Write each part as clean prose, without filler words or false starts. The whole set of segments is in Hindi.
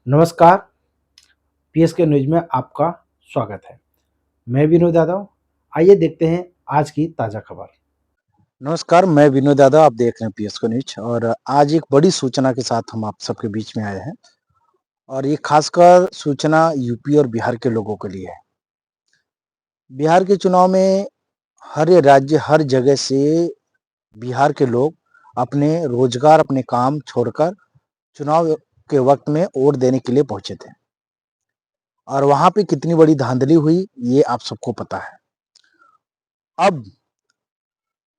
नमस्कार, पीएसके न्यूज़ में आपका स्वागत है। मैं विनोद यादव। आइए देखते हैं आज की ताज़ा खबर। नमस्कार, मैं विनोद यादव, आप देख रहे हैं पीएसको न्यूज़ और आज एक बड़ी सूचना के साथ हम आप सबके बीच में आए हैं और ये खासकर सूचना यूपी और बिहार के लोगों के लिए है। बिहार के चुनाव में हर राज्य, हर जगह से बिहार के लोग अपने रोजगार, अपने काम छोड़कर चुनाव के वक़्त में वोट देने के लिए पहुँचे थे और वहाँ पे कितनी बड़ी धांधली हुई, ये आप सबको पता है। अब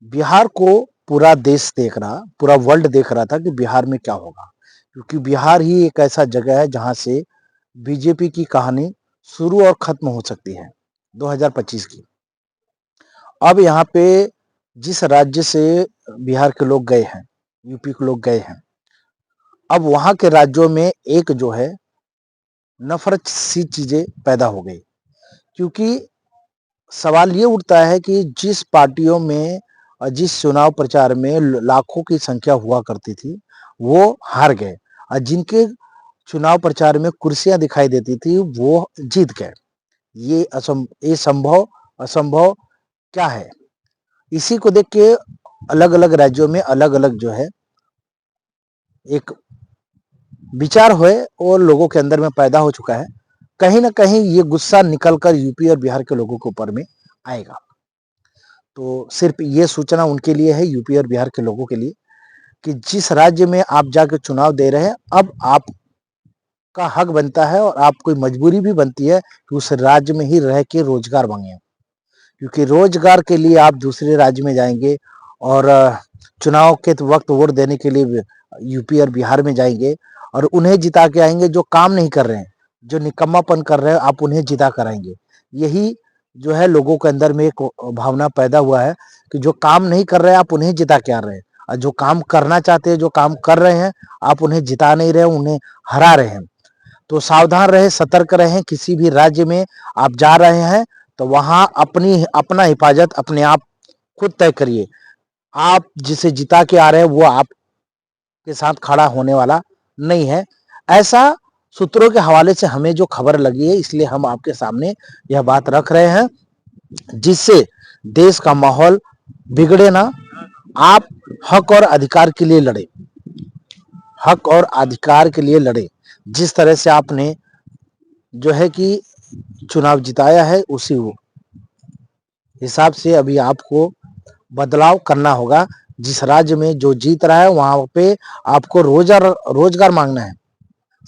बिहार को पूरा देश देख रहा, पूरा वर्ल्ड देख रहा था कि बिहार में क्या होगा? क्योंकि बिहार ही एक ऐसा जगह है जहाँ से बीजेपी की कहानी शुरू और खत्म हो सकती है, 2025 की। अब यहाँ पे जिस राज्य से बिहार के लोग गए हैं, यूपी के लोग गए हैं, अब वहाँ के राज्यों में एक जो है नफ़रत सी चीज़ें पैदा हो गई। क्योंकि सवाल ये उठता है कि जिस पार्टियों में जिस चुनाव प्रचार में लाखों की संख्या हुआ करती थी, वो हार गए और जिनके चुनाव प्रचार में कुर्सियां दिखाई देती थी, वो जीत गए। ये संभव असंभव क्या है? इसी को देख के अलग-अलग राज्यों में अलग-अलग जो है एक विचार हुए और लोगों के अंदर में पैदा हो चुका है। कहीं न कहीं ये गुस्सा निकल कर यूपी और बिहार के लोगों के ऊपर में आएगा। तो सिर्फ ये सूचना उनके लिए है, यूपी और बिहार के लोगों के लिए, कि जिस राज्य में आप जाके चुनाव दे रहे हैं, अब आपका हक बनता है और आपको मजबूरी भी बनती है कि उस राज्य में ही रह के रोजगार मांगे। क्योंकि रोजगार के लिए आप दूसरे राज्य में जाएंगे और चुनाव के वक्त वोट देने के लिए यूपी और बिहार में जाएंगे और उन्हें जिता के आएंगे जो काम नहीं कर रहे हैं, जो निकम्मापन कर रहे हैं, आप उन्हें जिता कर आएंगे। यही जो है लोगों के अंदर में एक भावना पैदा हुआ है कि जो काम नहीं कर रहे हैं आप उन्हें जिता के आ रहे हैं और जो काम करना चाहते हैं, जो काम कर रहे हैं, आप उन्हें जिता नहीं रहे, उन्हें हरा रहे हैं। तो सावधान रहे, सतर्क रहें। किसी भी राज्य में आप जा रहे हैं तो वहां अपना हिफाजत अपने आप खुद तय करिए। आप जिसे जिता के आ रहे हैं वो आपके साथ खड़ा होने वाला नहीं है। ऐसा सूत्रों के हवाले से हमें जो खबर लगी है, इसलिए हम आपके सामने यह बात रख रहे हैं, जिससे देश का माहौल बिगड़े ना। आप हक और अधिकार के लिए लड़े, हक और अधिकार के लिए लड़े। जिस तरह से आपने जो है कि चुनाव जिताया है, उसी हिसाब से अभी आपको बदलाव करना होगा। जिस राज्य में जो जीत रहा है वहां पे आपको रोजगार मांगना है।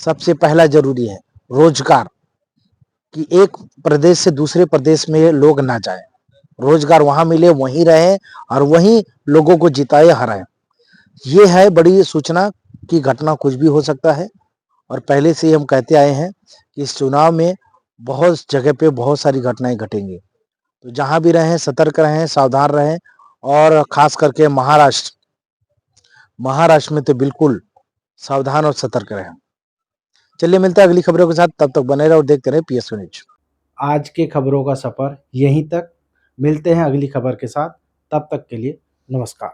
सबसे पहला जरूरी है रोजगार, कि एक प्रदेश से दूसरे प्रदेश में लोग ना जाए, रोजगार वहां मिले, वहीं रहे और वहीं लोगों को जिताए हराए। ये है बड़ी सूचना की घटना, कुछ भी हो सकता है और पहले से ही हम कहते आए हैं कि इस चुनाव में बहुत जगह पे बहुत सारी घटनाएं घटेंगी। तो जहां भी रहें सतर्क रहें, सावधान रहें और खास करके महाराष्ट्र में तो बिल्कुल सावधान और सतर्क रहें। चलिए मिलते हैं अगली खबरों के साथ, तब तक बने रहो और देखते रहे पीएसओ न्यूज। आज के खबरों का सफ़र यहीं तक। मिलते हैं अगली खबर के साथ। तब तक के लिए नमस्कार।